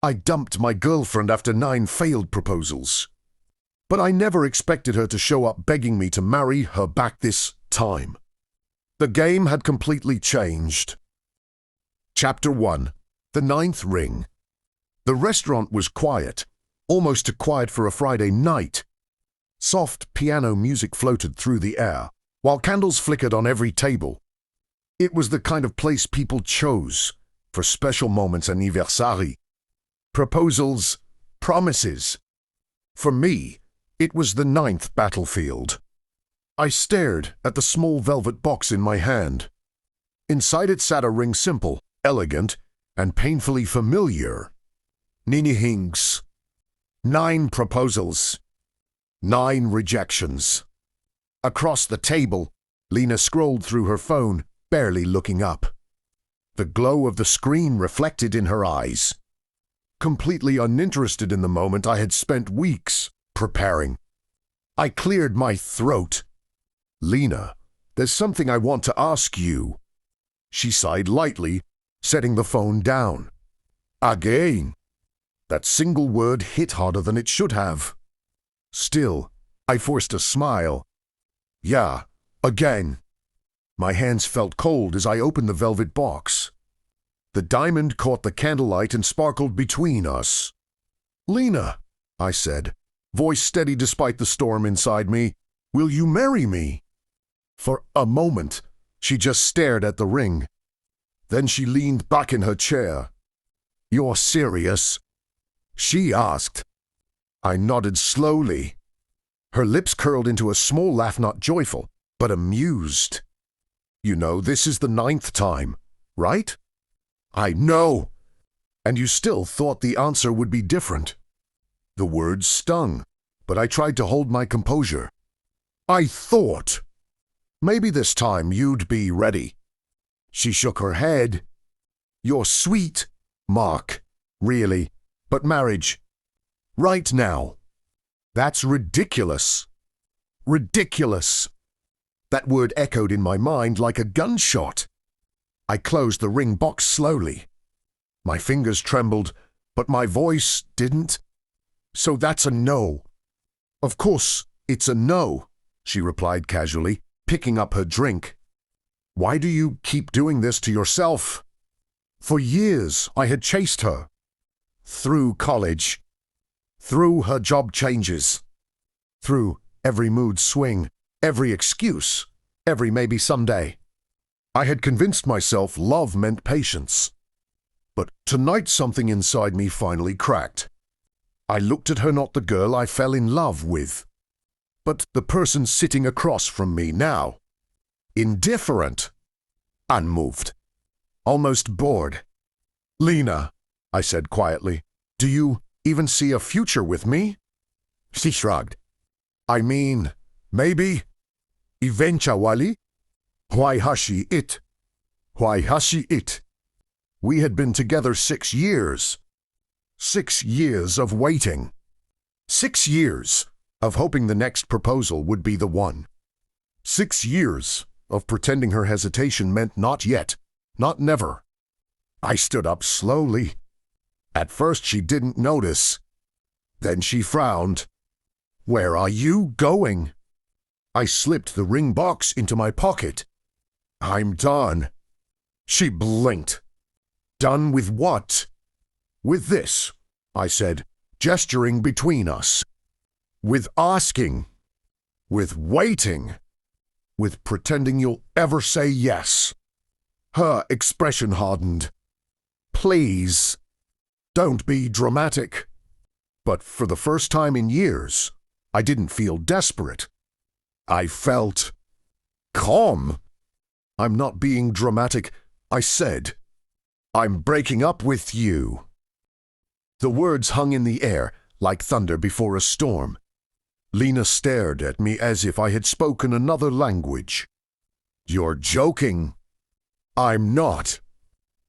I dumped my girlfriend after 9 failed proposals. But I never expected her to show up begging me to marry her back this time. The game had completely changed. Chapter 1. The 9th Ring. The restaurant was quiet, almost too quiet for a Friday night. Soft piano music floated through the air, while candles flickered on every table. It was the kind of place people chose for special moments anniversary. Proposals, promises. For me, it was the 9th battlefield. I stared at the small velvet box in my hand. Inside it sat a ring simple, elegant, and painfully familiar. Nini Hinks. 9 proposals. 9 rejections. Across the table, Lena scrolled through her phone, barely looking up. The glow of the screen reflected in her eyes. Completely uninterested in the moment I had spent weeks preparing. I cleared my throat. Lena, there's something I want to ask you. She sighed lightly, setting the phone down. Again. That single word hit harder than it should have. Still, I forced a smile. Yeah, again. My hands felt cold as I opened the velvet box. The diamond caught the candlelight and sparkled between us. Lena, I said, voice steady despite the storm inside me, will you marry me? For a moment, she just stared at the ring. Then she leaned back in her chair. You're serious? She asked. I nodded slowly. Her lips curled into a small laugh, not joyful, but amused. You know, this is the 9th time, right? I know. And you still thought the answer would be different. The words stung, but I tried to hold my composure. I thought. Maybe this time you'd be ready. She shook her head. You're sweet, Mark. Really. But marriage. Right now. That's ridiculous. Ridiculous. That word echoed in my mind like a gunshot. I closed the ring box slowly. My fingers trembled, but my voice didn't. So that's a no. Of course, it's a no, she replied casually, picking up her drink. Why do you keep doing this to yourself? For years, I had chased her. Through college. Through her job changes. Through every mood swing, every excuse, every maybe someday. I had convinced myself love meant patience. But tonight something inside me finally cracked. I looked at her, not the girl I fell in love with, but the person sitting across from me now. Indifferent. Unmoved. Almost bored. Lena, I said quietly, do you even see a future with me? She shrugged. I mean, maybe. Eventually. Why hushi it? Why hushi it? We had been together 6 years. 6 years of waiting. 6 years of hoping the next proposal would be the one. 6 years of pretending her hesitation meant not yet, not never. I stood up slowly. At first she didn't notice. Then she frowned. Where are you going? I slipped the ring box into my pocket. I'm done. She blinked. Done with what? With this, I said, gesturing between us. With asking. With waiting. With pretending you'll ever say yes. Her expression hardened. Please. Don't be dramatic. But for the first time in years, I didn't feel desperate. I felt calm. I'm not being dramatic, I said. I'm breaking up with you. The words hung in the air like thunder before a storm. Lena stared at me as if I had spoken another language. You're joking. I'm not.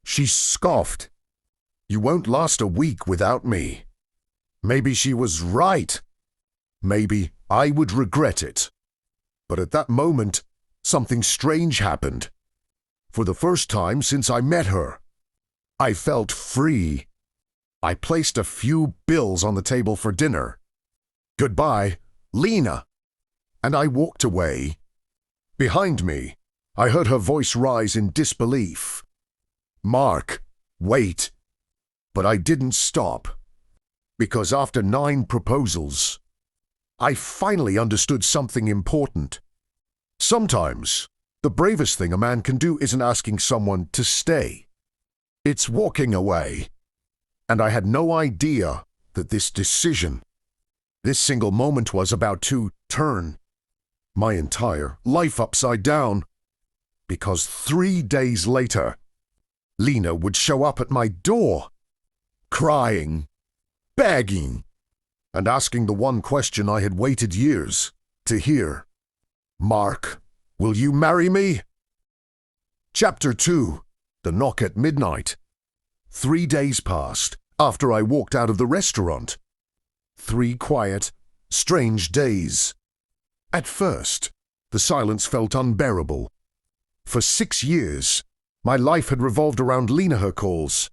She scoffed. You won't last a week without me. Maybe she was right. Maybe I would regret it. But at that moment, something strange happened. For the first time since I met her, I felt free. I placed a few bills on the table for dinner. Goodbye, Lena. And I walked away. Behind me, I heard her voice rise in disbelief. Mark, wait. But I didn't stop. Because after 9 proposals, I finally understood something important. Sometimes, the bravest thing a man can do isn't asking someone to stay. It's walking away. And I had no idea that this decision, this single moment was about to turn my entire life upside down. Because 3 days later, Lena would show up at my door, crying, begging, and asking the one question I had waited years to hear. Mark, will you marry me? Chapter 2. The Knock at Midnight. 3 days passed after I walked out of the restaurant. 3 quiet, strange days. At first, the silence felt unbearable. For 6 years, my life had revolved around Lena, her calls,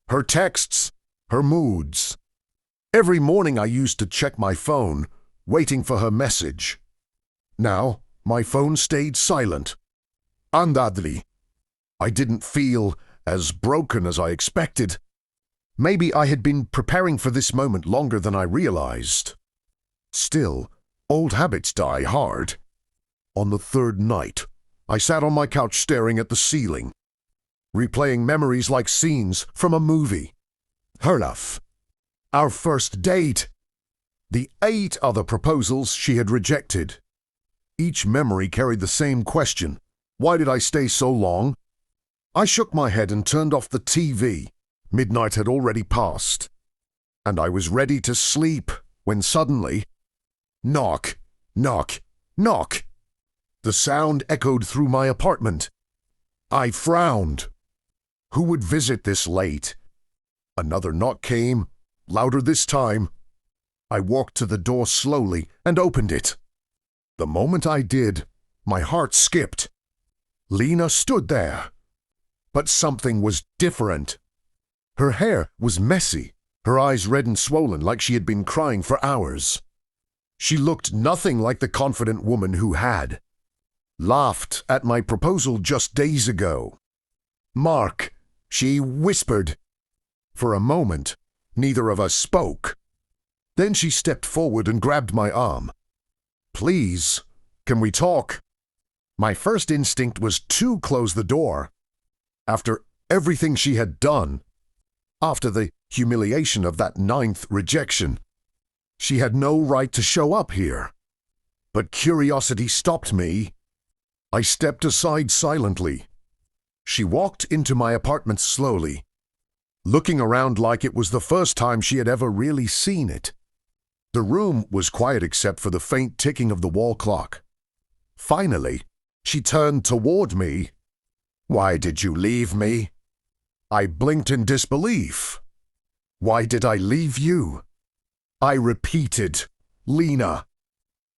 her texts, her moods. Every morning I used to check my phone, waiting for her message. Now, my phone stayed silent. Undoubtedly, I didn't feel as broken as I expected. Maybe I had been preparing for this moment longer than I realized. Still, old habits die hard. On the 3rd night, I sat on my couch staring at the ceiling, replaying memories like scenes from a movie. Her love, our first date, the 8 other proposals she had rejected. Each memory carried the same question. Why did I stay so long? I shook my head and turned off the TV. Midnight had already passed, and I was ready to sleep when suddenly, knock, knock, knock. The sound echoed through my apartment. I frowned. Who would visit this late? Another knock came, louder this time. I walked to the door slowly and opened it. The moment I did, my heart skipped. Lena stood there. But something was different. Her hair was messy, her eyes red and swollen like she had been crying for hours. She looked nothing like the confident woman who had laughed at my proposal just days ago. Mark, she whispered. For a moment, neither of us spoke. Then she stepped forward and grabbed my arm. Please, can we talk? My first instinct was to close the door. After everything she had done, after the humiliation of that 9th rejection, she had no right to show up here. But curiosity stopped me. I stepped aside silently. She walked into my apartment slowly, looking around like it was the first time she had ever really seen it. The room was quiet except for the faint ticking of the wall clock. Finally, she turned toward me. Why did you leave me? I blinked in disbelief. Why did I leave you? I repeated, Lena.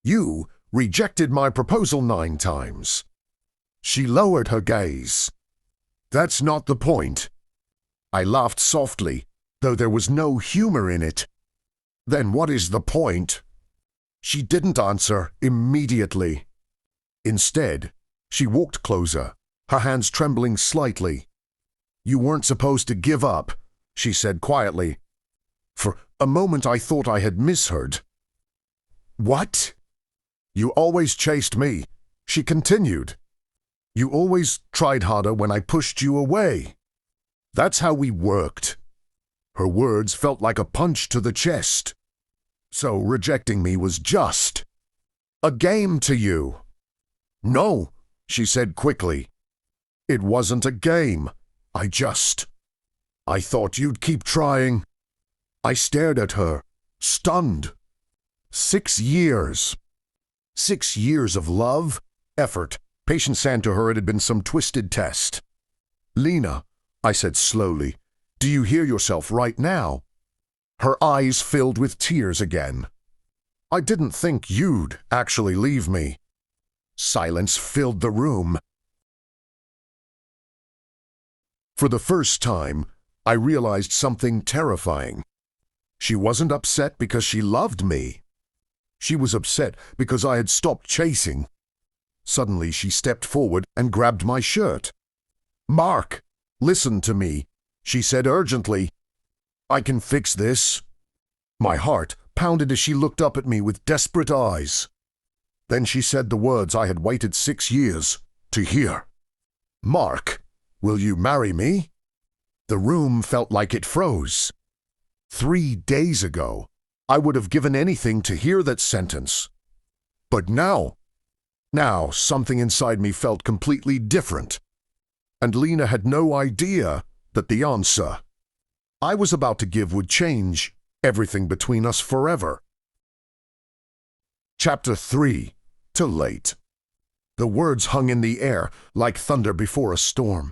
You rejected my proposal 9 times. She lowered her gaze. That's not the point. I laughed softly, though there was no humor in it. Then what is the point? She didn't answer immediately. Instead, she walked closer, her hands trembling slightly. You weren't supposed to give up, she said quietly. For a moment I thought I had misheard. What? You always chased me, she continued. You always tried harder when I pushed you away. That's how we worked. Her words felt like a punch to the chest. So rejecting me was just a game to you. No, she said quickly. It wasn't a game. I thought you'd keep trying. I stared at her, stunned. 6 years. 6 years of love, effort, patience, and to her it had been some twisted test. Lena, I said slowly, do you hear yourself right now? Her eyes filled with tears again. I didn't think you'd actually leave me. Silence filled the room. For the first time, I realized something terrifying. She wasn't upset because she loved me. She was upset because I had stopped chasing. Suddenly she stepped forward and grabbed my shirt. "Mark, listen to me," she said urgently. "I can fix this." My heart pounded as she looked up at me with desperate eyes. Then she said the words I had waited 6 years to hear. "Mark, will you marry me?" The room felt like it froze. 3 days ago, I would have given anything to hear that sentence. But now something inside me felt completely different. And Lena had no idea that the answer I was about to give would change everything between us forever. Chapter 3. Too late. The words hung in the air like thunder before a storm.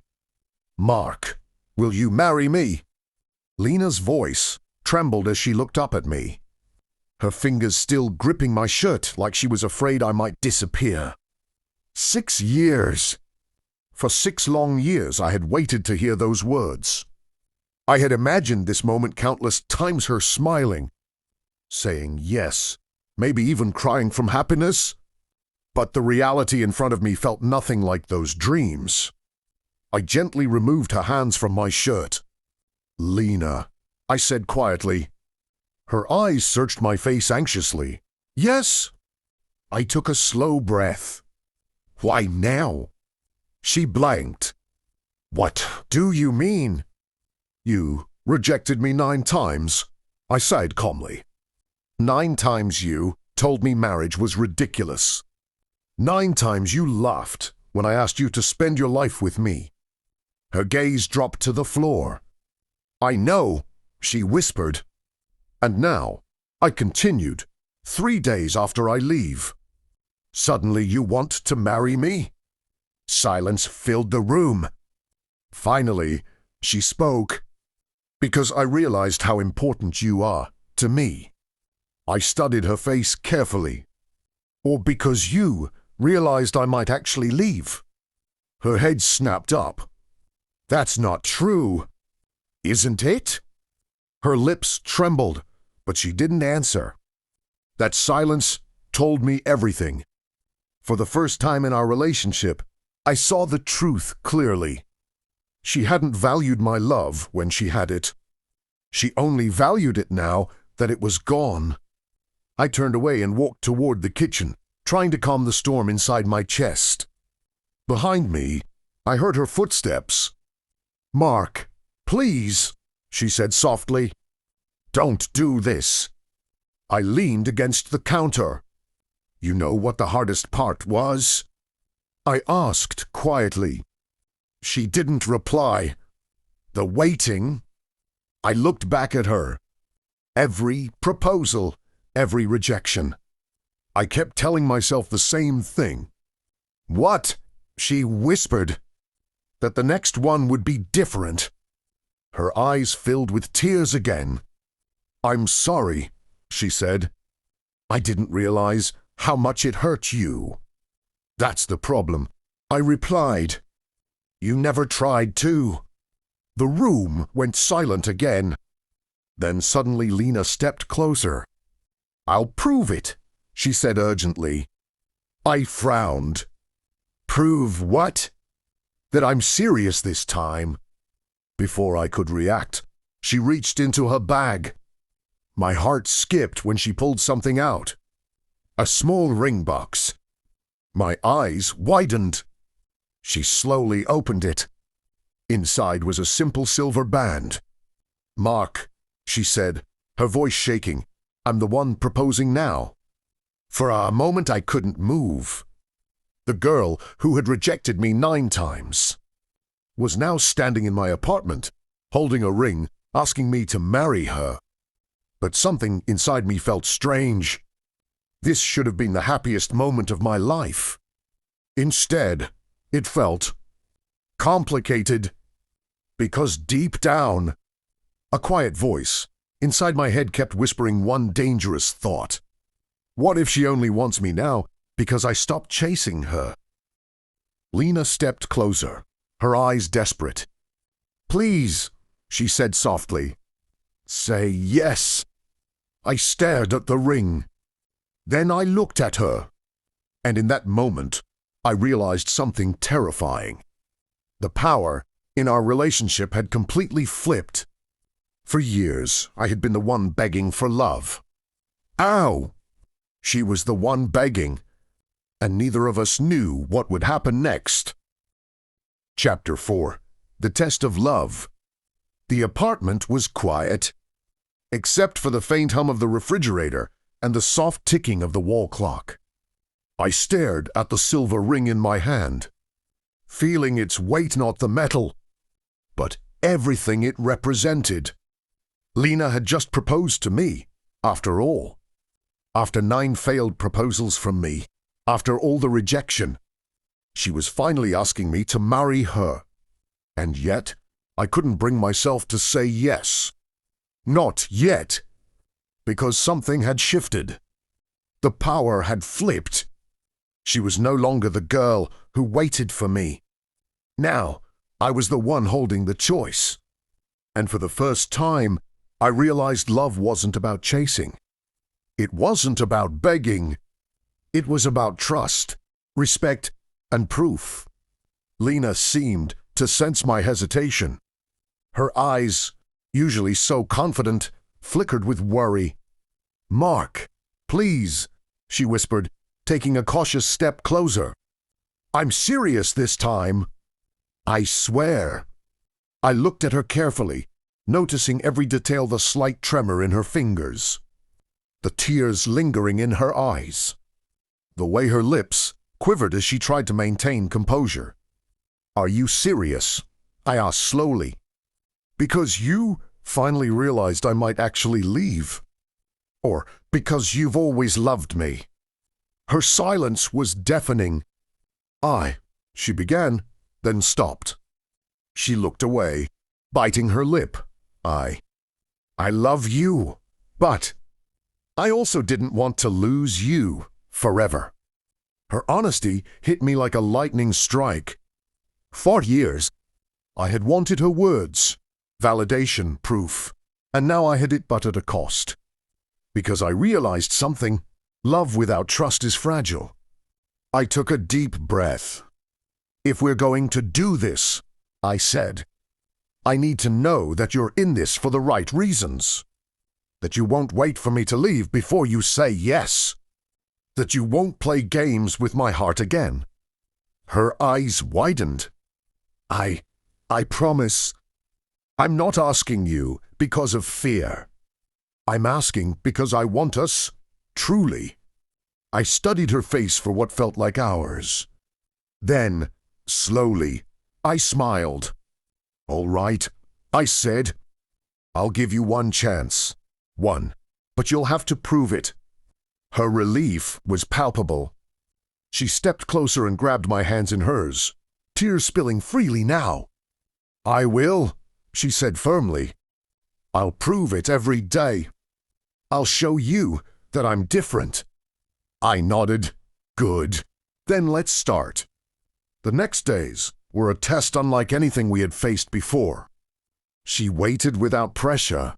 "Mark, will you marry me?" Lena's voice trembled as she looked up at me, her fingers still gripping my shirt like she was afraid I might disappear. 6 years. For 6 long years I had waited to hear those words. I had imagined this moment countless times, her smiling, saying yes, maybe even crying from happiness. But the reality in front of me felt nothing like those dreams. I gently removed her hands from my shirt. "Lena," I said quietly. Her eyes searched my face anxiously. "Yes?" I took a slow breath. "Why now?" She blanked. "What do you mean?" "You rejected me 9 times, I said calmly. 9 times you told me marriage was ridiculous. 9 times you laughed when I asked you to spend your life with me." Her gaze dropped to the floor. "I know," she whispered. "And now," I continued, 3 days after I leave, "suddenly you want to marry me?" Silence filled the room. Finally, she spoke. "Because I realized how important you are to me." I studied her face carefully. "Or because you realized I might actually leave?" Her head snapped up. "That's not true." "Isn't it?" Her lips trembled, but she didn't answer. That silence told me everything. For the first time in our relationship, I saw the truth clearly. She hadn't valued my love when she had it. She only valued it now that it was gone. I turned away and walked toward the kitchen, trying to calm the storm inside my chest. Behind me, I heard her footsteps. "Mark, please," she said softly. "Don't do this." I leaned against the counter. "You know what the hardest part was?" I asked quietly. She didn't reply. "The waiting." I looked back at her. Every proposal, every rejection. I kept telling myself the same thing. "What?" she whispered. "That the next one would be different." Her eyes filled with tears again. "I'm sorry," she said. "I didn't realize how much it hurt you." "That's the problem," I replied. "You never tried to." The room went silent again. Then suddenly Lena stepped closer. "I'll prove it," she said urgently. I frowned. "Prove what?" "That I'm serious this time." Before I could react, she reached into her bag. My heart skipped when she pulled something out. A small ring box. My eyes widened. She slowly opened it. Inside was a simple silver band. "Mark," she said, her voice shaking, "I'm the one proposing now." For a moment I couldn't move. The girl who had rejected me 9 times was now standing in my apartment, holding a ring, asking me to marry her. But something inside me felt strange. This should have been the happiest moment of my life. Instead, it felt complicated. Because deep down, a quiet voice inside my head kept whispering one dangerous thought. What if she only wants me now because I stopped chasing her? Lena stepped closer, her eyes desperate. "Please," she said softly. Say yes. I stared at the ring. Then I looked at her. And in that moment, I realized something terrifying. The power in our relationship had completely flipped. For years, I had been the one begging for love. Ow! She was the one begging, and neither of us knew what would happen next. Chapter 4. The Test of Love. The apartment was quiet, except for the faint hum of the refrigerator and the soft ticking of the wall clock. I stared at the silver ring in my hand, feeling its weight, not the metal, but everything it represented. Lena had just proposed to me, after all. After 9 failed proposals from me, after all the rejection, she was finally asking me to marry her. And yet, I couldn't bring myself to say yes. Not yet, because something had shifted. The power had flipped. She was no longer the girl who waited for me. Now, I was the one holding the choice. And for the first time, I realized love wasn't about chasing. It wasn't about begging. It was about trust, respect, and proof. Lena seemed to sense my hesitation. Her eyes, usually so confident, flickered with worry. Mark, please, she whispered, taking a cautious step closer. I'm serious this time. I swear. I looked at her carefully, noticing every detail, the slight tremor in her fingers, the tears lingering in her eyes, the way her lips quivered as she tried to maintain composure. Are you serious? I asked slowly. Because you finally realized I might actually leave? Or because you've always loved me? Her silence was deafening. She began, then stopped. She looked away, biting her lip. I love you, but I also didn't want to lose you forever. Her honesty hit me like a lightning strike. For years, I had wanted her words, validation, proof, and now I had it but at a cost. Because I realized something. Love without trust is fragile. I took a deep breath. If we're going to do this, I said, I need to know that you're in this for the right reasons. That you won't wait for me to leave before you say yes. That you won't play games with my heart again. Her eyes widened. I promise. I'm not asking you because of fear. I'm asking because I want us, truly. I studied her face for what felt like hours. Then, slowly, I smiled. All right, I said. I'll give you one chance. One, but you'll have to prove it. Her relief was palpable. She stepped closer and grabbed my hands in hers, tears spilling freely now. I will, she said firmly. I'll prove it every day. I'll show you that I'm different. I nodded. Good. Then let's start. The next days were a test unlike anything we had faced before. She waited without pressure.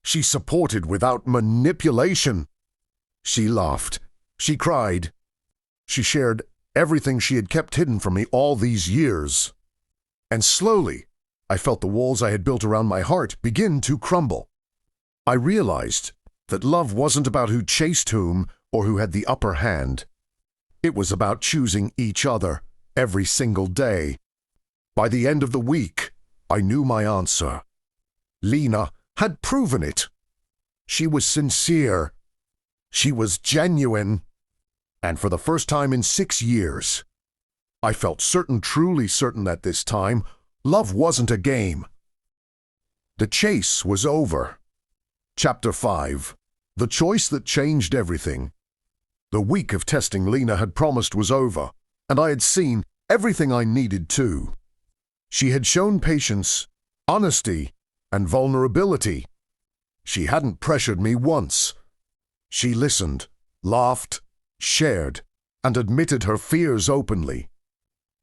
She supported without manipulation. She laughed. She cried. She shared everything she had kept hidden from me all these years. And slowly, I felt the walls I had built around my heart begin to crumble. I realized that love wasn't about who chased whom or who had the upper hand. It was about choosing each other every single day. By the end of the week, I knew my answer. Lena had proven it. She was sincere. She was genuine. And for the first time in 6 years, I felt certain, truly certain that this time, love wasn't a game. The chase was over. Chapter 5. The choice that changed everything. The week of testing Lena had promised was over, and I had seen everything I needed to. She had shown patience, honesty, and vulnerability. She hadn't pressured me once. She listened, laughed, shared, and admitted her fears openly.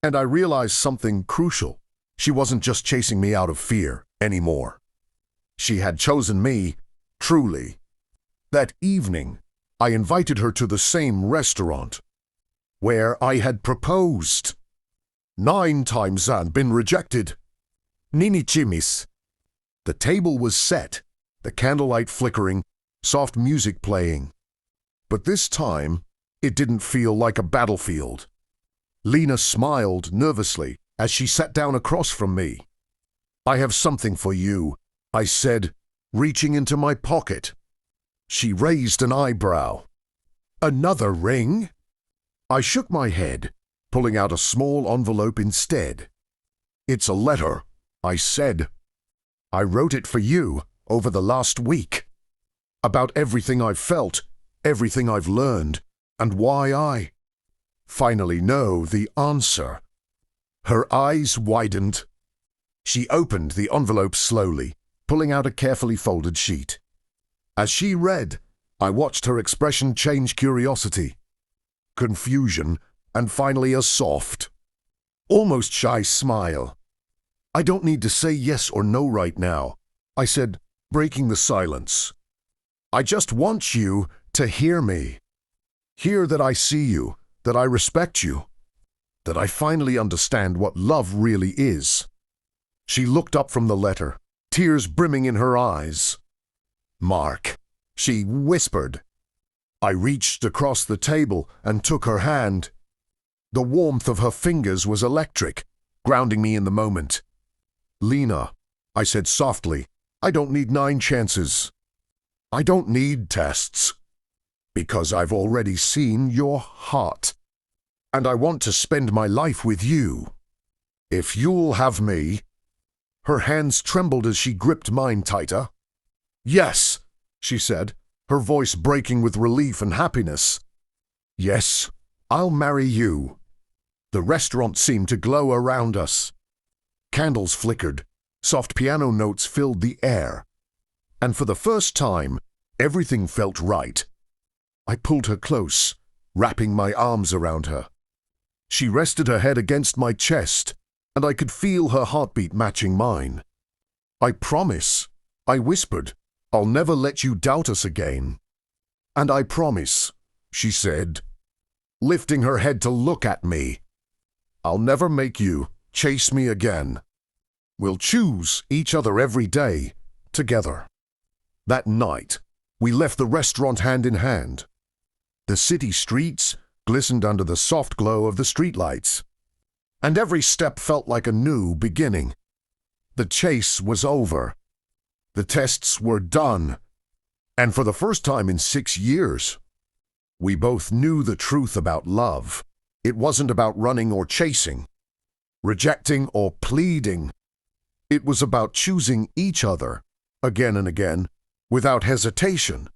And I realized something crucial. She wasn't just chasing me out of fear anymore. She had chosen me, truly. That evening, I invited her to the same restaurant where I had proposed. 9 times and been rejected. Nini chimis. The table was set, the candlelight flickering, soft music playing. But this time, it didn't feel like a battlefield. Lena smiled nervously as she sat down across from me. "I have something for you," I said, reaching into my pocket. She raised an eyebrow. "Another ring?" I shook my head, pulling out a small envelope instead. "It's a letter," I said. "I wrote it for you over the last week. About everything I've felt, everything I've learned, and why I finally know the answer." Her eyes widened. She opened the envelope slowly, pulling out a carefully folded sheet. As she read, I watched her expression change curiosity, confusion, and finally a soft, almost shy smile. "I don't need to say yes or no right now," I said, breaking the silence. "I just want you to hear me. Hear that I see you, that I respect you, that I finally understand what love really is." She looked up from the letter, tears brimming in her eyes. "Mark," she whispered. I reached across the table and took her hand. The warmth of her fingers was electric, grounding me in the moment. "Lena," I said softly, "I don't need 9 chances. I don't need tests. Because I've already seen your heart. And I want to spend my life with you. If you'll have me." Her hands trembled as she gripped mine tighter. "Yes," she said, her voice breaking with relief and happiness. "Yes, I'll marry you." The restaurant seemed to glow around us. Candles flickered, soft piano notes filled the air. And for the first time, everything felt right. I pulled her close, wrapping my arms around her. She rested her head against my chest, and I could feel her heartbeat matching mine. "I promise," I whispered, "I'll never let you doubt us again." "And I promise," she said, lifting her head to look at me, "I'll never make you chase me again. We'll choose each other every day, together." That night, we left the restaurant hand in hand. The city streets glistened under the soft glow of the streetlights, and every step felt like a new beginning. The chase was over. The tests were done. And for the first time in 6 years, we both knew the truth about love. It wasn't about running or chasing, rejecting or pleading. It was about choosing each other, again and again, without hesitation.